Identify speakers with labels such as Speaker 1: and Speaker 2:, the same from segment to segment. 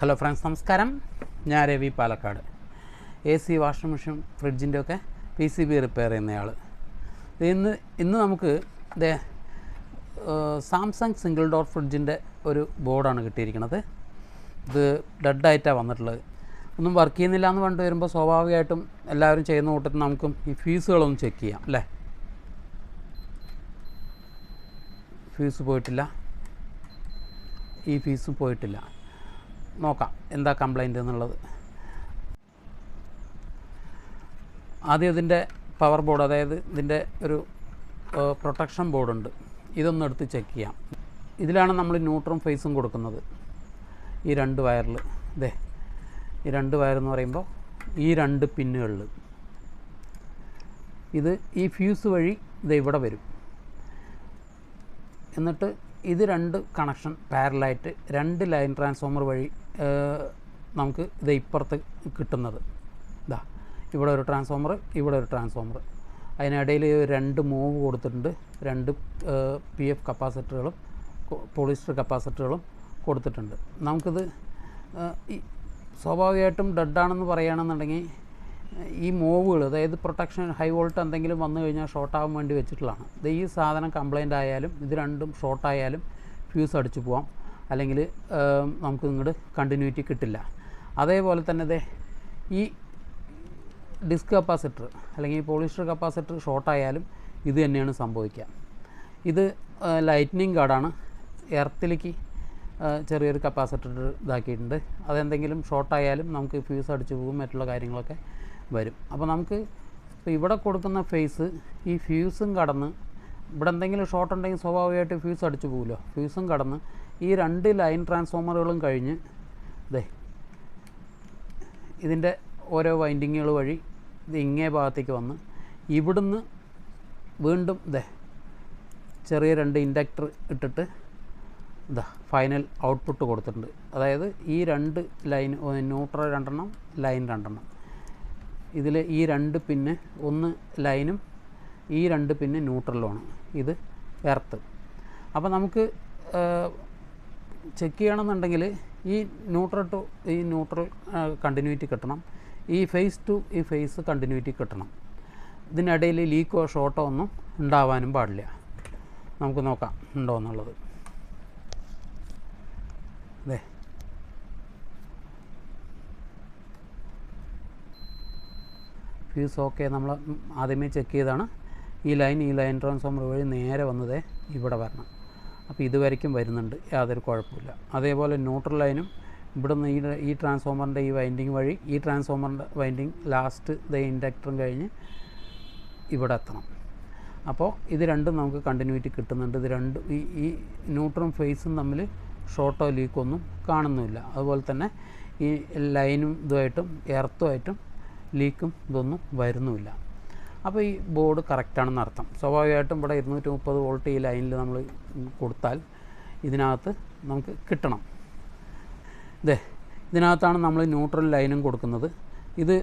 Speaker 1: Hello friends, നമസ്കാരം. ഞാൻ Ravi Palakkad. A C, washing machine, ഫ്രിഡ്ജിൻ്റെ ഒക്കെ PCB റിപ്പയർ ചെയ്യുന്നയാൾ. ഇന്ന് നമുക്ക് സാംസങ് സിംഗിൾ ഡോർ ഫ്രിഡ്ജിൻ്റെ ഒരു ബോർഡാണ് കിട്ടിയിരിക്കുന്നത്. ഇത് ഡെഡായിട്ടാണ് വന്നിട്ടുള്ളത്. ഒന്നും വർക്ക് ചെയ്യുന്നില്ല എന്ന് കണ്ടു വരുമ്പോൾ സ്വാഭാവികമായിട്ടും എല്ലാവരും ചെയ്യുന്ന കൂട്ടത്തിൽ നമുക്കും ഈ ഫ്യൂസുകളൊന്നും ചെക്ക് ചെയ്യാം അല്ലേ. ഫ്യൂസ് പോയിട്ടില്ല, ഈ ഫ്യൂസും പോയിട്ടില്ല. നോക്കാം എന്താ കംപ്ലൈൻറ്റ് എന്നുള്ളത്. ആദ്യം ഇതിൻ്റെ പവർ ബോർഡ്, അതായത് ഇതിൻ്റെ ഒരു പ്രൊട്ടക്ഷൻ ബോർഡുണ്ട്, ഇതൊന്നും എടുത്ത് ചെക്ക് ചെയ്യാം. ഇതിലാണ് നമ്മൾ ന്യൂട്രലും ഫേസും കൊടുക്കുന്നത്. ഈ രണ്ട് വയറിൽ ഈ രണ്ട് വയറെന്ന് പറയുമ്പോൾ ഈ രണ്ട് പിന്നുകളിൽ ഈ ഫ്യൂസ് വഴി ഇവിടെ വരും. എന്നിട്ട് ഇത് രണ്ട് കണക്ഷൻ പാരലായിട്ട് രണ്ട് ലൈൻ ട്രാൻസ്ഫോമർ വഴി നമുക്ക് ഇപ്പുറത്ത് കിട്ടുന്നത്. ഇവിടെ ഒരു ട്രാൻസ്ഫോമർ, ഇവിടെ ഒരു ട്രാൻസ്ഫോമർ. അതിനിടയിൽ രണ്ട് മൂവ് കൊടുത്തിട്ടുണ്ട്. രണ്ട് PF കപ്പാസിറ്ററുകളും പോളിസ്റ്റർ കപ്പാസിറ്ററുകളും കൊടുത്തിട്ടുണ്ട്. നമുക്കിത് സ്വാഭാവികമായിട്ടും ഡെഡാണെന്ന് പറയുകയാണെന്നുണ്ടെങ്കിൽ ഈ മൂവുകൾ, അതായത് പ്രൊട്ടക്ഷൻ ഹൈ വോൾട്ട് എന്തെങ്കിലും വന്നു കഴിഞ്ഞാൽ ഷോർട്ടാകാൻ വേണ്ടി വെച്ചിട്ടുള്ളതാണ്. ഈ സാധനം കംപ്ലൈൻ്റ് ആയാലും ഇത് രണ്ടും ഷോർട്ടായാലും ഫ്യൂസ് അടിച്ചു പോവാം, അല്ലെങ്കിൽ നമുക്ക് ഇങ്ങോട്ട് കണ്ടിന്യൂറ്റി കിട്ടില്ല. അതേപോലെ തന്നെ ഈ ഡിസ്ക് കപ്പാസിറ്റർ അല്ലെങ്കിൽ പോളിസ്റ്റർ കപ്പാസിറ്റർ ഷോർട്ടായാലും ഇത് തന്നെയാണ് സംഭവിക്കുക. ഇത് ലൈറ്റ്നിങ് ഗാർഡാണ്. എർത്തിലേക്ക് ചെറിയൊരു കപ്പാസിറ്റർ ഇതാക്കിയിട്ടുണ്ട്. അതെന്തെങ്കിലും ഷോർട്ടായാലും നമുക്ക് ഫ്യൂസ് അടിച്ചു പോകും, മറ്റുള്ള കാര്യങ്ങളൊക്കെ വരും. അപ്പോൾ നമുക്ക് ഇപ്പോൾ ഇവിടെ കൊടുക്കുന്ന ഫേസ് ഈ ഫ്യൂസും കടന്ന്, ഇവിടെ എന്തെങ്കിലും ഷോർട്ട് ഉണ്ടെങ്കിൽ സ്വാഭാവികമായിട്ട് ഫ്യൂസ് അടിച്ചു പോകുമല്ലോ. ഫ്യൂസും കടന്ന് ഈ രണ്ട് ലൈൻ ട്രാൻസ്ഫോമറുകളും കഴിഞ്ഞ് ഇതിൻ്റെ ഓരോ വൈൻഡിങ്ങുകൾ വഴി ഇത് ഇങ്ങേ ഭാഗത്തേക്ക് വന്ന് ഇവിടുന്ന് വീണ്ടും ചെറിയ രണ്ട് ഇൻഡക്ടർ ഇട്ടിട്ട് ഫൈനൽ ഔട്ട്പുട്ട് കൊടുത്തിട്ടുണ്ട്. അതായത് ഈ രണ്ട് ലൈൻ, ന്യൂട്രൽ രണ്ടെണ്ണം, ലൈൻ രണ്ടെണ്ണം. ഇതിൽ ഈ രണ്ട് പിന്ന് ഒന്ന് ലൈനും ഈ രണ്ട് പിന്ന് ന്യൂട്രലുമാണ്. ഇത് എർത്ത്. അപ്പോൾ നമുക്ക് ചെക്ക് ചെയ്യണമെന്നുണ്ടെങ്കിൽ ഈ ന്യൂട്രൽ കണ്ടിന്യൂറ്റി കിട്ടണം, ഈ ഫേസ് ടു ഈ ഫേസ് കണ്ടിന്യൂറ്റി കിട്ടണം. ഇതിനിടയിൽ ലീക്കോ ഷോർട്ടോ ഒന്നും ഉണ്ടാവാനും പാടില്ല. നമുക്ക് നോക്കാം ഉണ്ടോ എന്നുള്ളത്. ഫ്യൂസ് ഓക്കെ, നമ്മൾ ആദ്യമേ ചെക്ക് ചെയ്താണ്. ഈ ലൈൻ ട്രാൻസ്ഫോമർ വഴി നേരെ വന്നത് ഇവിടെ വരണം. അപ്പോൾ ഇതുവരയ്ക്കും വരുന്നുണ്ട്, യാതൊരു കുഴപ്പമില്ല. അതേപോലെ ന്യൂട്രൽ ലൈനും ഇവിടുന്ന് ഈ ട്രാൻസ്ഫോമറിൻ്റെ ഈ വൈൻഡിങ് വഴി ഈ ട്രാൻസ്ഫോമറിൻ്റെ വൈൻഡിങ് ലാസ്റ്റ് ഇൻഡക്ടറും കഴിഞ്ഞ് ഇവിടെ എത്തണം. അപ്പോൾ ഇത് രണ്ടും നമുക്ക് കണ്ടിന്യൂറ്റി കിട്ടുന്നുണ്ട്. ഇത് രണ്ടും ഈ ന്യൂട്രലും ഫേസും തമ്മിൽ ഷോർട്ടോ ലീക്കോ ഒന്നും കാണുന്നുമില്ല. അതുപോലെ തന്നെ ഈ ലൈനും ഇതുമായിട്ടും എർത്തുമായിട്ടും ലീക്കും ഇതൊന്നും വരുന്നുമില്ല. അപ്പോൾ ഈ ബോർഡ് കറക്റ്റാണെന്ന് അർത്ഥം. സ്വാഭാവികമായിട്ടും ഇവിടെ 230 വോൾട്ട് ഈ ലൈനിൽ നമ്മൾ കൊടുത്താൽ ഇതിനകത്ത് നമുക്ക് കിട്ടണം. ഇതിനകത്താണ് നമ്മൾ ന്യൂട്രൽ ലൈനും കൊടുക്കുന്നത്. ഇത്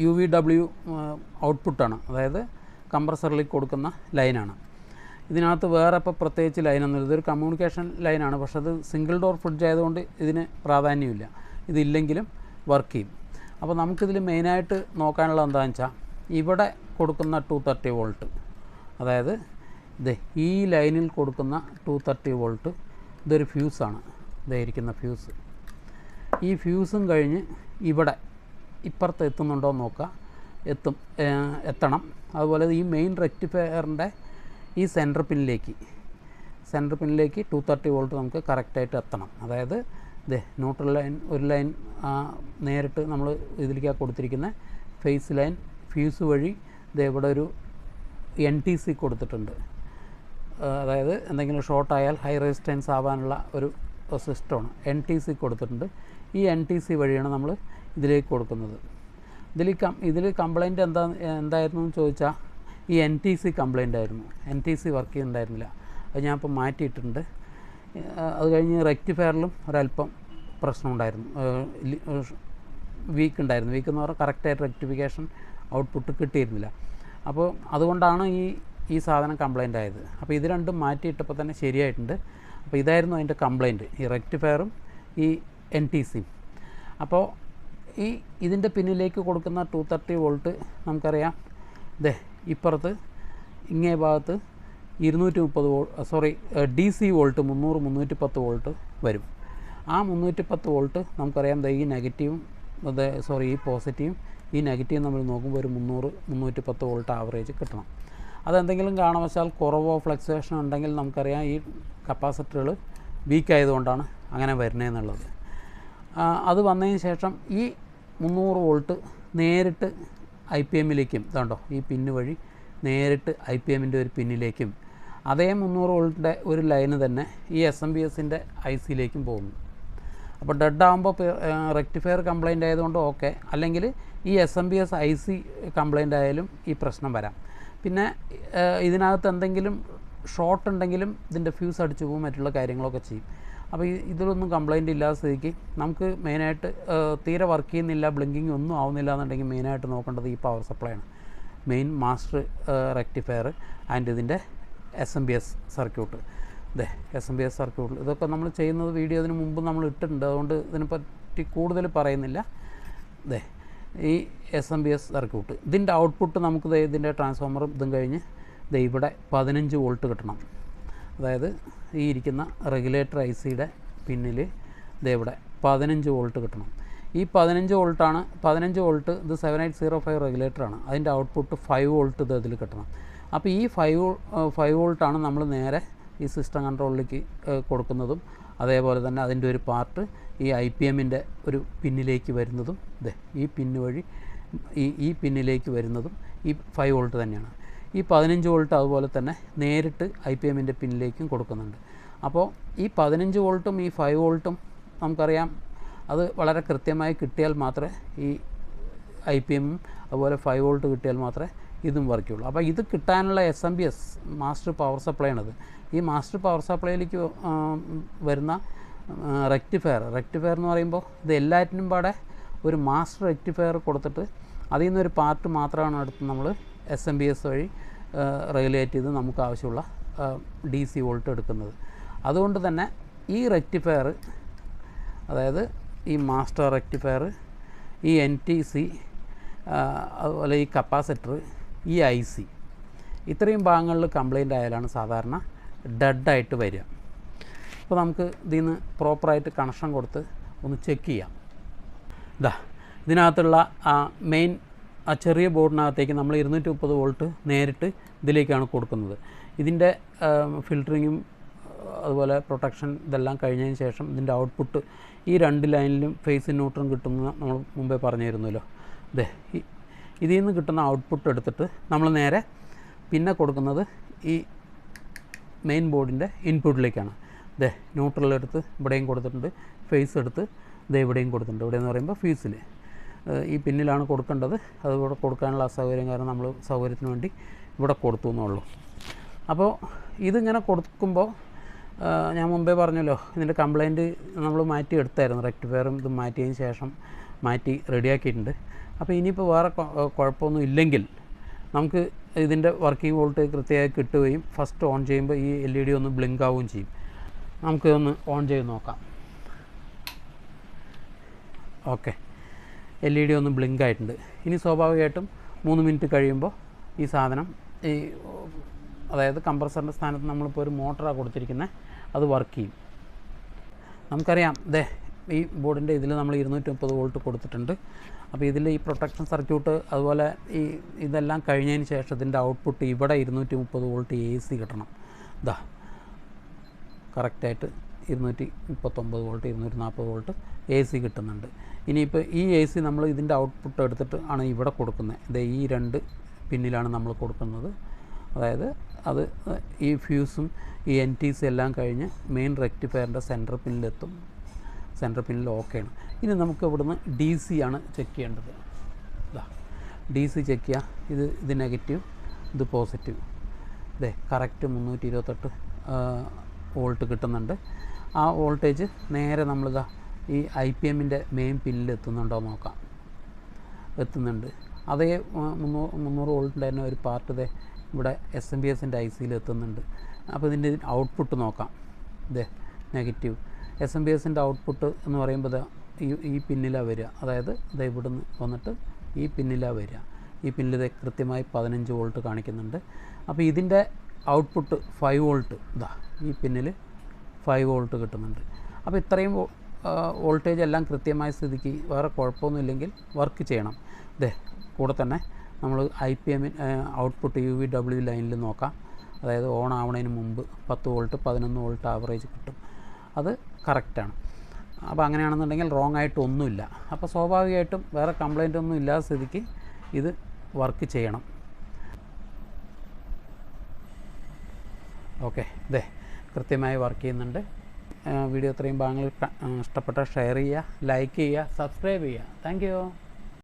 Speaker 1: UVW ഔട്ട്പുട്ടാണ്, അതായത് കംപ്രസറിലേക്ക് കൊടുക്കുന്ന ലൈനാണ്. ഇതിനകത്ത് വേറെ ഇപ്പോൾ പ്രത്യേകിച്ച് ലൈനൊന്നുമില്ല. ഇതൊരു കമ്മ്യൂണിക്കേഷൻ ലൈനാണ്. പക്ഷേ അത് സിംഗിൾ ഡോർ ഫ്രിഡ്ജ് ആയതുകൊണ്ട് ഇതിന് പ്രാധാന്യമില്ല. ഇതില്ലെങ്കിലും വർക്ക് ചെയ്യും. അപ്പോൾ നമുക്കിതിൽ മെയിനായിട്ട് നോക്കാനുള്ളത് എന്താണെന്ന് വെച്ചാൽ, ഇവിടെ കൊടുക്കുന്ന 230 വോൾട്ട്, അതായത് ഈ ലൈനിൽ കൊടുക്കുന്ന 230 വോൾട്ട് ഇതൊരു ഫ്യൂസാണ്. ഇതായിരിക്കുന്ന ഫ്യൂസ്. ഈ ഫ്യൂസും കഴിഞ്ഞ് ഇവിടെ ഇപ്പുറത്ത് എത്തുന്നുണ്ടോ എന്ന് നോക്കുക. എത്തണം. അതുപോലെ ഈ മെയിൻ റെക്ടിഫയറിൻ്റെ ഈ സെൻറ്റർ പിന്നിലേക്ക് 230 വോൾട്ട് നമുക്ക് കറക്റ്റായിട്ട് എത്തണം. അതായത് ന്യൂട്രൽ ലൈൻ ഒരു ലൈൻ നേരിട്ട് നമ്മൾ ഇതിലേക്കാണ് കൊടുത്തിരിക്കുന്ന ഫേസ് ലൈൻ. ഫ്യൂസ് വഴി ഇവിടെ ഒരു NTC കൊടുത്തിട്ടുണ്ട്. അതായത് എന്തെങ്കിലും ഷോർട്ടായാൽ ഹൈ റെസിസ്റ്റൻസ് ആവാനുള്ള ഒരു സിസ്റ്റമാണ്. NTC കൊടുത്തിട്ടുണ്ട്. ഈ NTC വഴിയാണ് നമ്മൾ ഇതിലേക്ക് കൊടുക്കുന്നത്. ഇതിൽ കംപ്ലൈൻറ്റ് എന്തായിരുന്നു എന്ന് ചോദിച്ചാൽ, ഈ NTC കംപ്ലൈൻ്റ് ആയിരുന്നു. NTC വർക്ക് ചെയ്യുന്നുണ്ടായിരുന്നില്ല. അത് ഞാൻ ഇപ്പോൾ മാറ്റിയിട്ടുണ്ട്. അത് കഴിഞ്ഞ് റെക്ടിഫയറിലും ഒരല്പം പ്രശ്നമുണ്ടായിരുന്നു, വീക്ക് ഉണ്ടായിരുന്നു. വീക്ക് എന്ന് പറഞ്ഞാൽ കറക്റ്റായിട്ട് റെക്ടിഫിക്കേഷൻ ഔട്ട്പുട്ട് കിട്ടിയിരുന്നില്ല. അപ്പോൾ അതുകൊണ്ടാണ് ഈ സാധനം കംപ്ലൈൻ്റ് ആയത്. അപ്പോൾ ഇത് രണ്ടും മാറ്റിയിട്ടപ്പോൾ തന്നെ ശരിയായിട്ടുണ്ട്. അപ്പോൾ ഇതായിരുന്നു അതിൻ്റെ കംപ്ലൈൻറ്റ്. ഈ റെക്ടിഫയറും ഈ എൻ ടി സിയും. അപ്പോൾ ഇതിൻ്റെ പിന്നിലേക്ക് കൊടുക്കുന്ന 230 വോൾട്ട് നമുക്കറിയാം. ഇപ്പുറത്ത് ഇങ്ങേ ഭാഗത്ത് 230 ഡി സി വോൾട്ട് 310 വോൾട്ട് വരും. ആ 310 വോൾട്ട് നമുക്കറിയാം ഈ നെഗറ്റീവും ഈ പോസിറ്റീവും ഈ നെഗറ്റീവും നമ്മൾ നോക്കുമ്പോൾ ഒരു 310 വോൾട്ട് ആവറേജ് കിട്ടണം. അതെന്തെങ്കിലും കാരണവശാൽ കുറവോ ഫ്ലക്ച്വേഷനോ ഉണ്ടെങ്കിൽ നമുക്കറിയാം ഈ കപ്പാസിറ്ററുകൾ വീക്ക് ആയതുകൊണ്ടാണ് അങ്ങനെ വരുന്നതെന്നുള്ളത്. അത് വന്നതിന് ശേഷം ഈ 300 വോൾട്ട് നേരിട്ട് ഐ പി എമ്മിലേക്കും ഇതുണ്ടോ ഈ പിന്ന് വഴി നേരിട്ട് ഐ പി എമ്മിൻ്റെ ഒരു പിന്നിലേക്കും അതേ 300 വോൾട്ടിൻ്റെ ഒരു ലൈന് തന്നെ ഈ SMPSൻ്റെ ഐ സിയിലേക്കും പോകുന്നു. അപ്പോൾ ഡെഡ് ആകുമ്പോൾ റെക്ടിഫയർ കംപ്ലൈൻ്റ് ആയതുകൊണ്ട് ഓക്കെ, അല്ലെങ്കിൽ ഈ SMPS ഐ സി കംപ്ലൈൻ്റ് ആയാലും ഈ പ്രശ്നം വരാം. പിന്നെ ഇതിനകത്ത് എന്തെങ്കിലും ഷോർട്ട് ഉണ്ടെങ്കിലും ഇതിൻ്റെ ഫ്യൂസ് അടിച്ചു പോകും, മറ്റുള്ള കാര്യങ്ങളൊക്കെ ചെയ്യും. അപ്പോൾ ഇതിലൊന്നും കംപ്ലൈൻറ്റ് ഇല്ലാത്ത സ്ഥിതിക്ക് നമുക്ക് മെയിനായിട്ട് തീരെ വർക്ക് ചെയ്യുന്നില്ല, ബ്ലിങ്കിങ് ഒന്നും ആവുന്നില്ല എന്നുണ്ടെങ്കിൽ മെയിനായിട്ട് നോക്കേണ്ടത് ഈ പവർ സപ്ലൈ ആണ്. മെയിൻ മാസ്റ്റർ റെക്ടിഫയർ ആൻഡ് ഇതിൻ്റെ SMPS സർക്യൂട്ട്. SMPS സർക്യൂട്ട് ഇതൊക്കെ നമ്മൾ ചെയ്യുന്നത് വീഡിയോ ഇതിന് മുമ്പ് നമ്മൾ ഇട്ടിട്ടുണ്ട്, അതുകൊണ്ട് ഇതിനെപ്പറ്റി കൂടുതൽ പറയുന്നില്ല. ഈ SMPS സർക്യൂട്ട് ഇതിൻ്റെ ഔട്ട്പുട്ട് നമുക്ക് ഇതിൻ്റെ ട്രാൻസ്ഫോമറും ഇതും കഴിഞ്ഞ് ഇവിടെ 15 വോൾട്ട് കിട്ടണം. അതായത് ഈ ഇരിക്കുന്ന റെഗുലേറ്റർ ഐ സിയുടെ പിന്നിൽ ഇവിടെ 15 വോൾട്ട് കിട്ടണം. ഈ 15 വോൾട്ടാണ് 15 വോൾട്ട് ഇത് 7805 റെഗുലേറ്ററാണ്. അതിൻ്റെ ഔട്ട്പുട്ട് 5 വോൾട്ട് ഇത് അതിൽ കിട്ടണം. അപ്പോൾ ഈ 5 വോൾട്ടാണ് നമ്മൾ നേരെ ഈ സിസ്റ്റം കൺട്രോളിലേക്ക് കൊടുക്കുന്നതും അതേപോലെ തന്നെ അതിൻ്റെ ഒരു പാർട്ട് ഈ ഐ പി എമ്മിൻ്റെ ഒരു പിന്നിലേക്ക് വരുന്നതും ഈ പിന്ന് വഴി ഈ പിന്നിലേക്ക് വരുന്നതും ഈ 5 വോൾട്ട് തന്നെയാണ്. ഈ 15 വോൾട്ട് അതുപോലെ തന്നെ നേരിട്ട് ഐ പി എമ്മിൻ്റെ പിന്നിലേക്കും കൊടുക്കുന്നുണ്ട്. അപ്പോൾ ഈ 15 വോൾട്ടും ഈ 5 വോൾട്ടും നമുക്കറിയാം അത് വളരെ കൃത്യമായി കിട്ടിയാൽ മാത്രമേ ഈ ഐ പി എമ്മും അതുപോലെ 5 വോൾട്ട് കിട്ടിയാൽ മാത്രമേ ഇതും വർക്ക് ചെയ്യുള്ളൂ. അപ്പോൾ ഇത് കിട്ടാനുള്ള SMPS മാസ്റ്റർ പവർ സപ്ലൈ ആണത്. ഈ മാസ്റ്റർ പവർ സപ്ലൈയിലേക്ക് വരുന്ന റെക്ടിഫയർ എന്ന് പറയുമ്പോൾ ഇത് എല്ലാറ്റിനും പാടെ ഒരു മാസ്റ്റർ റെക്ടിഫയർ കൊടുത്തിട്ട് അതിൽ നിന്നൊരു പാർട്ട് മാത്രമാണ് എടുത്ത് നമ്മൾ SMPS വഴി റെഗുലേറ്റ് ചെയ്ത് നമുക്ക് ആവശ്യമുള്ള DC വോൾട്ട് എടുക്കുന്നത്. അതുകൊണ്ട് തന്നെ ഈ റെക്ടിഫയർ, അതായത് ഈ മാസ്റ്റർ റെക്ടിഫയർ, ഈ NTC, അതുപോലെ ഈ കപ്പാസിറ്റർ, ഈ IC, ഇത്രയും ഭാഗങ്ങളിൽ കംപ്ലൈൻ്റ് ആയാലാണ് സാധാരണ ഡെഡായിട്ട് വരിക. അപ്പോൾ നമുക്ക് ഇതിൽ നിന്ന് പ്രോപ്പറായിട്ട് കണക്ഷൻ കൊടുത്ത് ഒന്ന് ചെക്ക് ചെയ്യാം. ഇതിനകത്തുള്ള മെയിൻ ചെറിയ ബോർഡിനകത്തേക്ക് നമ്മൾ 230 വോൾട്ട് നേരിട്ട് ഇതിലേക്കാണ് കൊടുക്കുന്നത്. ഇതിൻ്റെ ഫിൽറ്ററിങ്ങും അതുപോലെ പ്രൊട്ടക്ഷൻ ഇതെല്ലാം കഴിഞ്ഞതിന് ശേഷം ഇതിൻ്റെ ഔട്ട്പുട്ട് ഈ 2 ലൈനിലും ഫേസ് ന്യൂട്രൽ കിട്ടുന്ന നമ്മൾ മുമ്പേ പറഞ്ഞിരുന്നല്ലോ. ഇതിൽ നിന്ന് കിട്ടുന്ന ഔട്ട്പുട്ട് എടുത്തിട്ട് നമ്മൾ നേരെ പിന്നെ കൊടുക്കുന്നത് ഈ മെയിൻ ബോർഡിൻ്റെ ഇൻപുട്ടിലേക്കാണ്. ന്യൂട്രൽ എടുത്ത് ഇവിടെയും കൊടുത്തിട്ടുണ്ട്, ഫേസ് എടുത്ത് ഇവിടെയും കൊടുത്തിട്ടുണ്ട്. ഇവിടെ എന്ന് പറയുമ്പോൾ ഫ്യൂസിൽ ഈ പിന്നിലാണ് കൊടുക്കേണ്ടത്. അതുകൂടെ കൊടുക്കാനുള്ള അസൗകര്യം കാരണം നമ്മൾ സൗകര്യത്തിന് വേണ്ടി ഇവിടെ കൊടുത്തു എന്നുള്ളൂ. അപ്പോൾ ഇതിങ്ങനെ കൊടുക്കുമ്പോൾ ഞാൻ മുമ്പേ പറഞ്ഞല്ലോ ഇതിൻ്റെ കംപ്ലൈൻറ്റ് നമ്മൾ മാറ്റി എടുത്തായിരുന്നു. റെക്ടിഫയറും ഇത് മാറ്റിയതിന് ശേഷം മാറ്റി റെഡിയാക്കിയിട്ടുണ്ട്. അപ്പോൾ ഇനിയിപ്പോൾ വേറെ കുഴപ്പമൊന്നും ഇല്ലെങ്കിൽ നമുക്ക് ഇതിൻ്റെ വർക്കിംഗ് വോൾട്ട് കൃത്യമായി കിട്ടുകയും ഫസ്റ്റ് ഓൺ ചെയ്യുമ്പോൾ ഈ LED ഒന്ന് ബ്ലിങ്ക് ആവുകയും ചെയ്യും. നമുക്കിതൊന്ന് ഓൺ ചെയ്ത് നോക്കാം. ഓക്കെ, LED ഒന്ന് ബ്ലിങ്ക് ആയിട്ടുണ്ട്. ഇനി സ്വാഭാവികമായിട്ടും 3 മിനിറ്റ് കഴിയുമ്പോൾ ഈ സാധനം അതായത് കംപ്രസറിൻ്റെ സ്ഥാനത്ത് നമ്മളിപ്പോൾ ഒരു മോട്ടറാണ് കൊടുത്തിരിക്കുന്നത്, അത് വർക്ക് ചെയ്യും. നമുക്കറിയാം ഈ ബോർഡിൻ്റെ ഇതിൽ നമ്മൾ 230 വോൾട്ട് കൊടുത്തിട്ടുണ്ട്. അപ്പോൾ ഇതിൽ ഈ പ്രൊട്ടക്ഷൻ സർക്യൂട്ട് അതുപോലെ ഇതെല്ലാം കഴിഞ്ഞതിന് ശേഷം ഇതിൻ്റെ ഔട്ട്പുട്ട് ഇവിടെ 230 വോൾട്ട് AC കിട്ടണം. കറക്റ്റായിട്ട് 239 വോൾട്ട് 240 വോൾട്ട് AC കിട്ടുന്നുണ്ട്. ഇനിയിപ്പോൾ ഈ AC നമ്മൾ ഇതിൻ്റെ ഔട്ട്പുട്ട് എടുത്തിട്ട് ആണ് ഇവിടെ കൊടുക്കുന്നത്. ഈ 2 പിന്നിലാണ് നമ്മൾ കൊടുക്കുന്നത്. അതായത് അത് ഈ ഫ്യൂസും ഈ NTC എല്ലാം കഴിഞ്ഞ് മെയിൻ റെക്ടിഫയറിൻ്റെ സെൻറ്റർ പിന്നിലെത്തും. സെൻറ്റർ പിന്നിൽ ഓക്കെയാണ്. ഇനി നമുക്ക് ഇവിടുന്ന് DC ആണ് ചെക്ക് ചെയ്യേണ്ടത്. DC ചെക്ക് ചെയ്യുക. ഇത് നെഗറ്റീവ്, ഇത് പോസിറ്റീവ്. കറക്റ്റ് 328 വോൾട്ട് കിട്ടുന്നുണ്ട്. ആ വോൾട്ടേജ് നേരെ നമ്മളിതാ ഈ IPMൻ്റെ മെയിൻ പിന്നിൽ എത്തുന്നുണ്ടോ നോക്കാം. എത്തുന്നുണ്ട്. അതേ 300 വോൾട്ടിൻ്റെ തന്നെ ഒരു പാർട്ട് ഇവിടെ SMPSൻ്റെ ICയിൽ എത്തുന്നുണ്ട്. അപ്പോൾ ഇതിൻ്റെ ഔട്ട്പുട്ട് നോക്കാം. നെഗറ്റീവ്. SMPSൻ്റെ ഔട്ട്പുട്ട് എന്ന് പറയുമ്പോൾ ഈ പിന്നിലാണ് വരിക. അതായത് ഇത് ഇവിടുന്ന് വന്നിട്ട് ഈ പിന്നിലാണ് വരിക. ഈ പിന്നിൽ ഇത് കൃത്യമായി 15 വോൾട്ട് കാണിക്കുന്നുണ്ട്. അപ്പോൾ ഇതിൻ്റെ ഔട്ട്പുട്ട് 5 വോൾട്ട്, ഇതാ ഈ പിന്നിൽ 5 വോൾട്ട് കിട്ടുന്നുണ്ട്. അപ്പോൾ ഇത്രയും വോൾട്ടേജ് എല്ലാം കൃത്യമായ സ്ഥിതിക്ക് വേറെ കുഴപ്പമൊന്നുമില്ലെങ്കിൽ വർക്ക് ചെയ്യണം. ഇതേ കൂടെ തന്നെ നമ്മൾ IPM ഔട്ട്പുട്ട് UVW ലൈനിൽ നോക്കാം. അതായത് ഓൺ ആവണതിന് മുമ്പ് 10 വോൾട്ട് 11 വോൾട്ട് ആവറേജ് കിട്ടും. അത് കറക്റ്റാണ്. അപ്പോൾ അങ്ങനെയാണെന്നുണ്ടെങ്കിൽ റോങ് ആയിട്ടൊന്നുമില്ല. അപ്പോൾ സ്വാഭാവികമായിട്ടും വേറെ കംപ്ലൈൻ്റ് ഒന്നും ഇല്ലാത്ത സ്ഥിതിക്ക് ഇത് വർക്ക് ചെയ്യണം. ഓക്കെ, ഇതേ കൃത്യമായി വർക്ക് ചെയ്യുന്നുണ്ട്. വീഡിയോ ഇത്രയും ഭാഗങ്ങൾ ഇഷ്ടപ്പെട്ടാൽ ഷെയർ ചെയ്യുക, ലൈക്ക് ചെയ്യുക, സബ്സ്ക്രൈബ് ചെയ്യുക. Thank you.